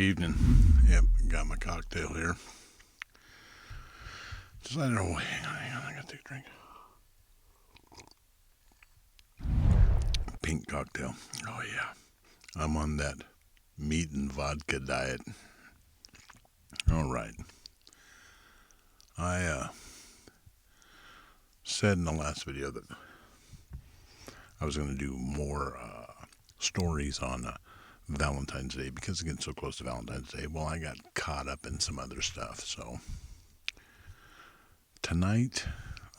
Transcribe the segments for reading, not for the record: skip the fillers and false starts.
Evening. Yep, got my cocktail here. Decided, hang on, I gotta take a drink. Pink cocktail. Oh yeah, I'm on that meat and vodka diet. All right. I said in the last video that I was going to do more stories on Valentine's Day because it's getting so close to Valentine's Day. Well, I got caught up in some other stuff, so tonight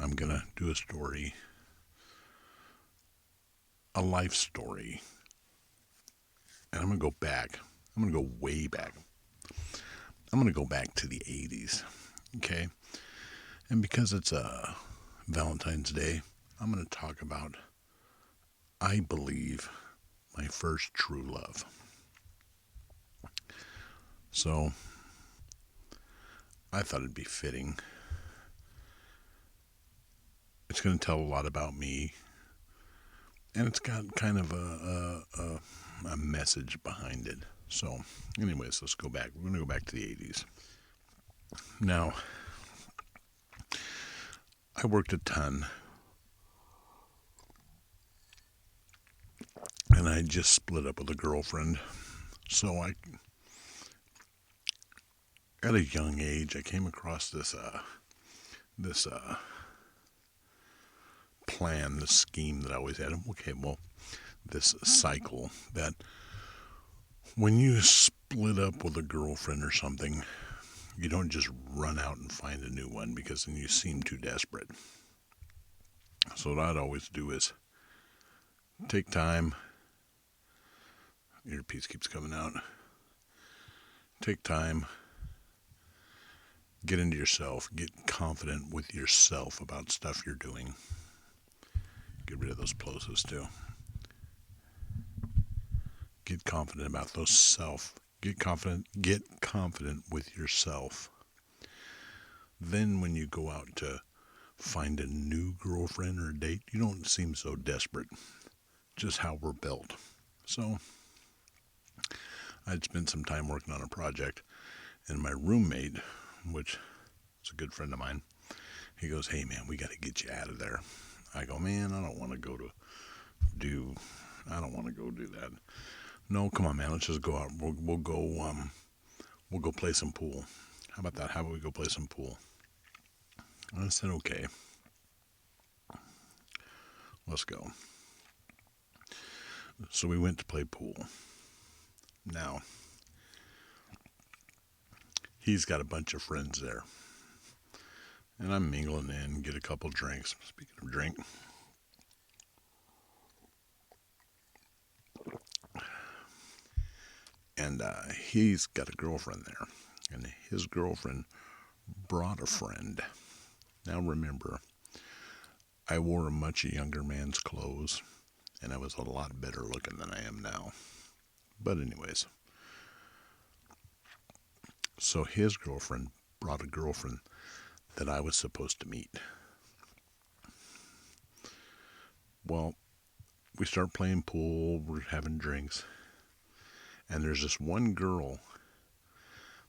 I'm going to do a story, a life story. And I'm going to go back. I'm going to go way back. I'm going to go back to the 80s. Okay? And because it's Valentine's Day, I'm going to talk about, I believe, my first true love. So, I thought it'd be fitting. It's going to tell a lot about me. And it's got kind of a message behind it. So, anyways, let's go back. We're going to go back to the 80s. Now, I worked a ton. And I just split up with a girlfriend. So at a young age, I came across this plan, this scheme that I always had. Okay, well, this cycle that when you split up with a girlfriend or something, you don't just run out and find a new one because then you seem too desperate. So what I'd always do is take time. Earpiece keeps coming out. Take time. Get into yourself. Get confident with yourself about stuff you're doing. Get rid of those plosives too. Get confident about those self. Get confident with yourself. Then when you go out to find a new girlfriend or date, you don't seem so desperate. Just how we're built. So I'd spent some time working on a project, and my roommate, which is a good friend of mine, he goes, "Hey man, we got to get you out of there." I go, "Man, I don't want to go do that." "No, come on, man, let's just go out. We'll go play some pool. How about that? How about we go play some pool?" And I said, "Okay, let's go." So we went to play pool. Now, he's got a bunch of friends there. And I'm mingling in, get a couple drinks. Speaking of drink, and he's got a girlfriend there. And his girlfriend brought a friend. Now remember, I wore a much younger man's clothes, and I was a lot better looking than I am now. But anyways, so his girlfriend brought a girlfriend that I was supposed to meet. Well, we start playing pool, we're having drinks, and there's this one girl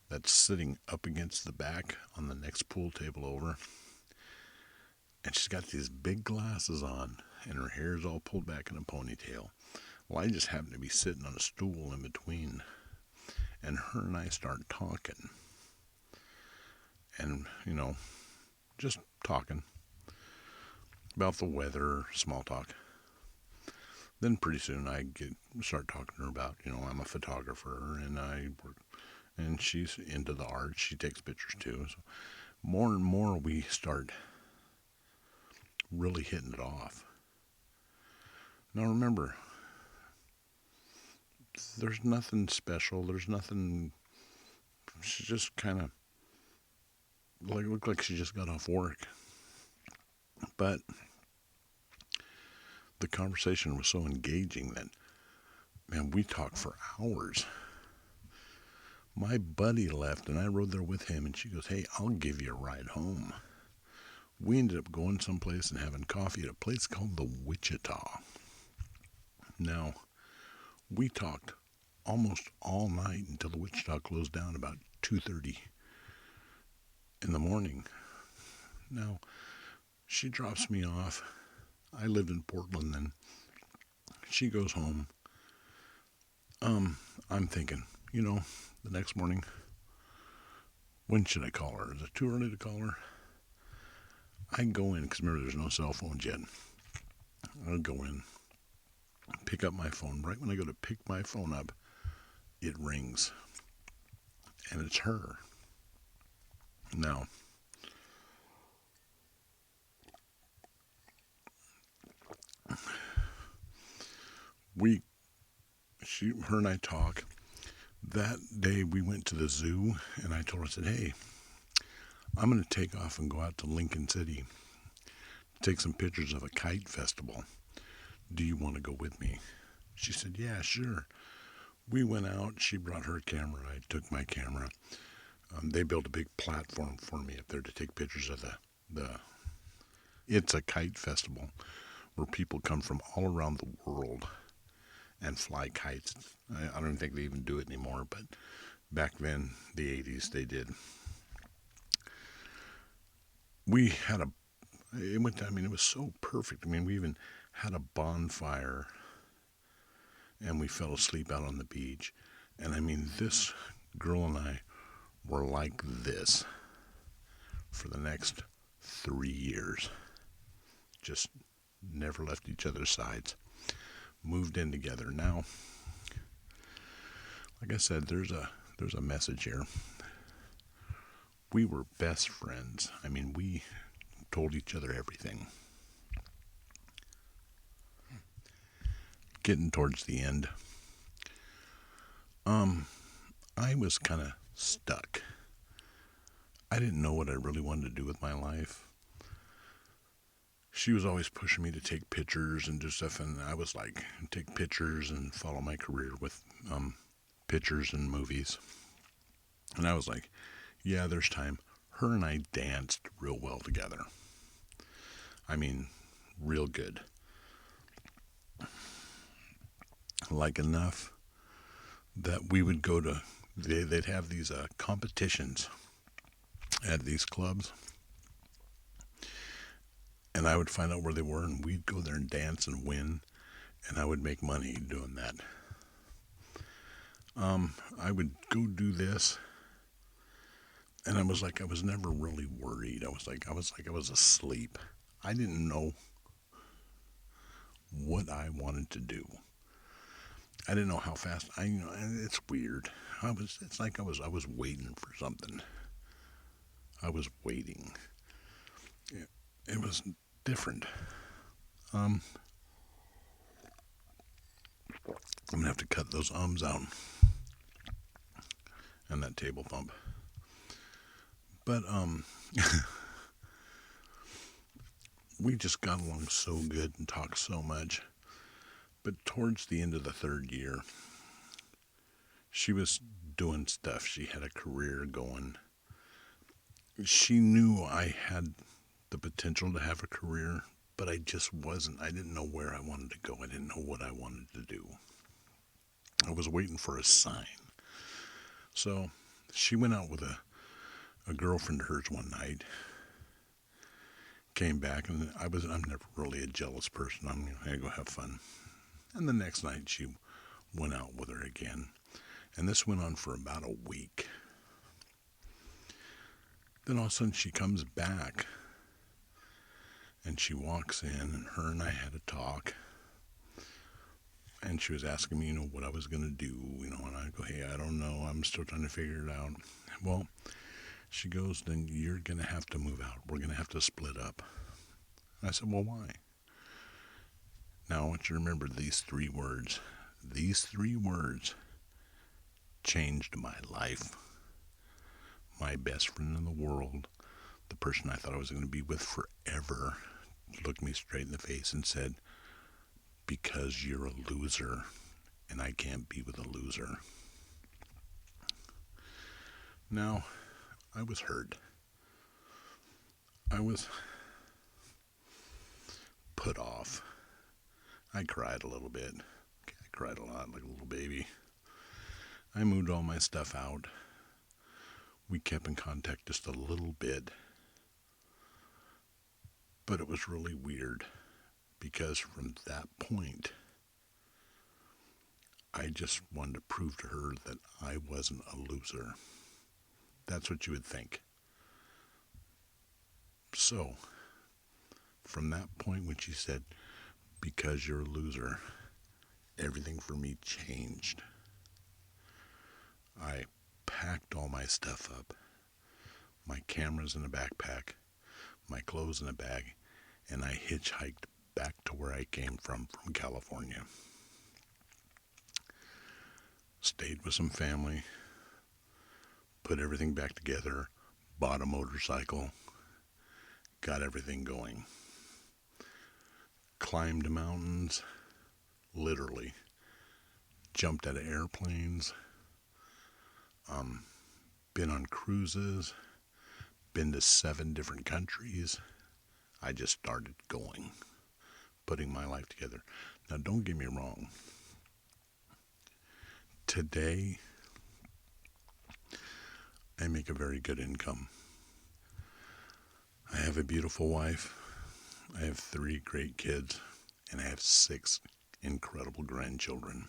that's sitting up against the back on the next pool table over, and she's got these big glasses on, and her hair's all pulled back in a ponytail. Well, I just happen to be sitting on a stool in between, and her and I start talking. And, just talking about the weather, small talk. Then pretty soon I start talking to her about, I'm a photographer and I work, and she's into the art. She takes pictures too. So more and more we start really hitting it off. Now remember, there's nothing special. There's nothing. She just kind of looked like she just got off work. But the conversation was so engaging that, man, we talked for hours. My buddy left, and I rode there with him, and she goes, "Hey, I'll give you a ride home." We ended up going someplace and having coffee at a place called the Wichita. Now, we talked almost all night until the Wichita closed down about 2:30 in the morning. Now, she drops me off. I lived in Portland then. She goes home. I'm thinking, the next morning, when should I call her? Is it too early to call her? I go in, because remember, there's no cell phones yet. I'll go in, pick up my phone. Right when I go to pick my phone up, it rings. And it's her. Now, her and I talk. That day we went to the zoo, and I told her, I said, hey, I'm going to take off and go out to Lincoln City, take some pictures of a kite festival. Do you want to go with me? She said, yeah, sure. We went out. She brought her camera. I took my camera. They built a big platform for me up there to take pictures of the. It's a kite festival where people come from all around the world and fly kites. I don't think they even do it anymore, but back then, the 80s, they did. We had it was so perfect. We even had a bonfire and we fell asleep out on the beach. And this girl and I were like this for the next 3 years. Just never left each other's sides. Moved in together. Now, like I said, there's a message here. We were best friends. We told each other everything. Getting towards the end, I was kind of stuck. I didn't know what I really wanted to do with my life. She was always pushing me to take pictures and do stuff, and I was like, take pictures and follow my career with pictures and movies. And I was like, yeah, there's time. Her and I danced real well together. Real good. Like enough that we would go to, they'd have these competitions at these clubs. And I would find out where they were, and we'd go there and dance and win, and I would make money doing that. I would go do this, and I was never really worried. I was asleep. I didn't know what I wanted to do. I didn't know how fast. It's weird. I was waiting for something. I was waiting. It was different. I'm gonna have to cut those ums out and that table thump. But we just got along so good and talked so much. But towards the end of the third year, she was doing stuff. She had a career going. She knew I had the potential to have a career, but I just wasn't. I didn't know where I wanted to go. I didn't know what I wanted to do. I was waiting for a sign. So she went out with a girlfriend of hers one night. Came back, and I'm never really a jealous person. I'm going to go have fun. And the next night she went out with her again. And this went on for about a week. Then all of a sudden she comes back and she walks in, and her and I had a talk. And she was asking me, what I was going to do, and I go, hey, I don't know. I'm still trying to figure it out. Well, she goes, then you're going to have to move out. We're going to have to split up. And I said, well, why? Now I want you to remember these 3 words. These 3 words changed my life. My best friend in the world, the person I thought I was going to be with forever, looked me straight in the face and said, because you're a loser, and I can't be with a loser. Now, I was hurt. I was put off. I cried a little bit. I cried a lot like a little baby. I moved all my stuff out. We kept in contact just a little bit, but it was really weird because from that point, I just wanted to prove to her that I wasn't a loser. That's what you would think. So, from that point when she said, because you're a loser, everything for me changed. I packed all my stuff up, my cameras in a backpack, my clothes in a bag, and I hitchhiked back to where I came from California. Stayed with some family, put everything back together, bought a motorcycle, got everything going. Climbed mountains, literally. Jumped out of airplanes, been on cruises, been to 7 different countries. I just started going, putting my life together. Now, don't get me wrong. Today, I make a very good income. I have a beautiful wife. I have 3 great kids, and I have 6 incredible grandchildren.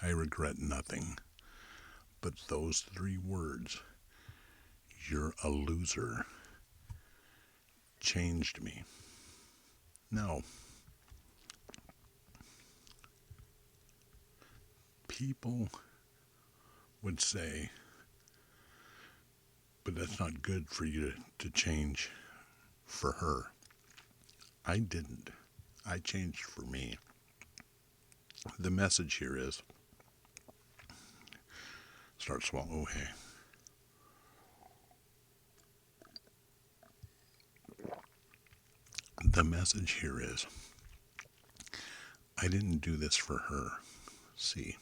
I regret nothing but those 3 words, "You're a loser," changed me. Now, people would say, but that's not good for you to change for her. I didn't. I changed for me. The message here is, start swallowing. Oh, hey. The message here is, I didn't do this for her. See,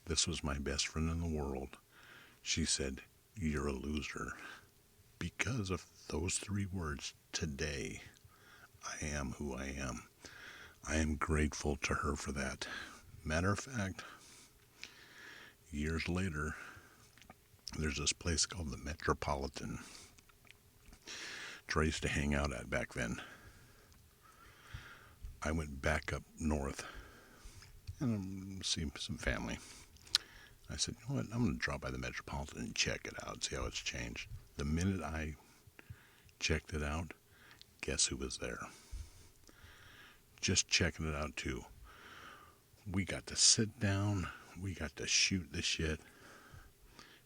this was my best friend in the world. She said, "You're a loser." Because of those 3 words, today, I am who I am. I am grateful to her for that. Matter of fact, years later, there's this place called the Metropolitan. I used to hang out at back then. I went back up north and see some family. I said, you know what, I'm going to drop by the Metropolitan and check it out, see how it's changed. The minute I checked it out, guess who was there? Just checking it out too. We got to sit down, we got to shoot the shit.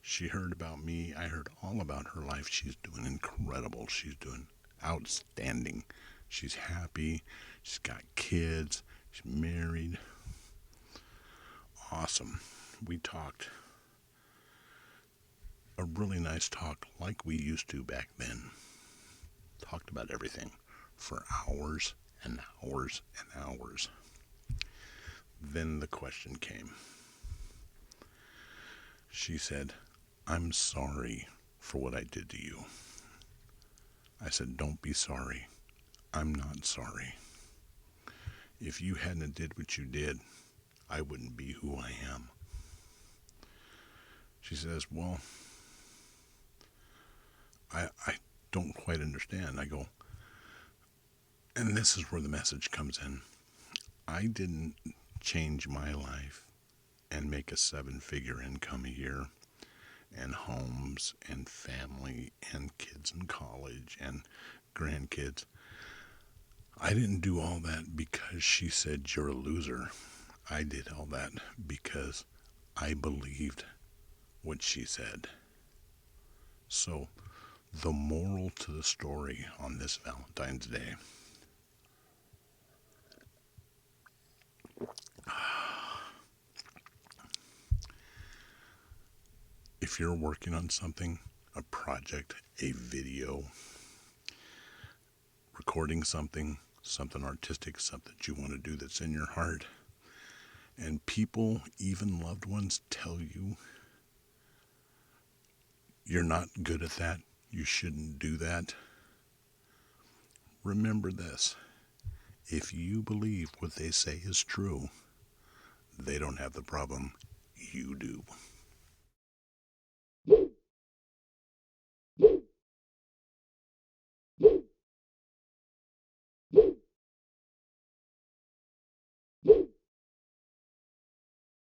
She heard about me, I heard all about her life. She's doing incredible, she's doing outstanding. She's happy, she's got kids, she's married. Awesome. We talked a really nice talk like we used to back then. Talked about everything for hours and hours and hours. Then the question came. She said, "I'm sorry for what I did to you." I said, "Don't be sorry. I'm not sorry. If you hadn't did what you did, I wouldn't be who I am." She says, "Well, I don't quite understand." I go, and this is where the message comes in. I didn't change my life and make a 7-figure income a year and homes and family and kids in college and grandkids. I didn't do all that because she said, "You're a loser." I did all that because I believed what she said. So, the moral to the story on this Valentine's Day: if you're working on something, a project, a video, recording something artistic, something that you want to do that's in your heart, and people, even loved ones, tell you you're not good at that, you shouldn't do that, remember this: if you believe what they say is true, they don't have the problem, you do.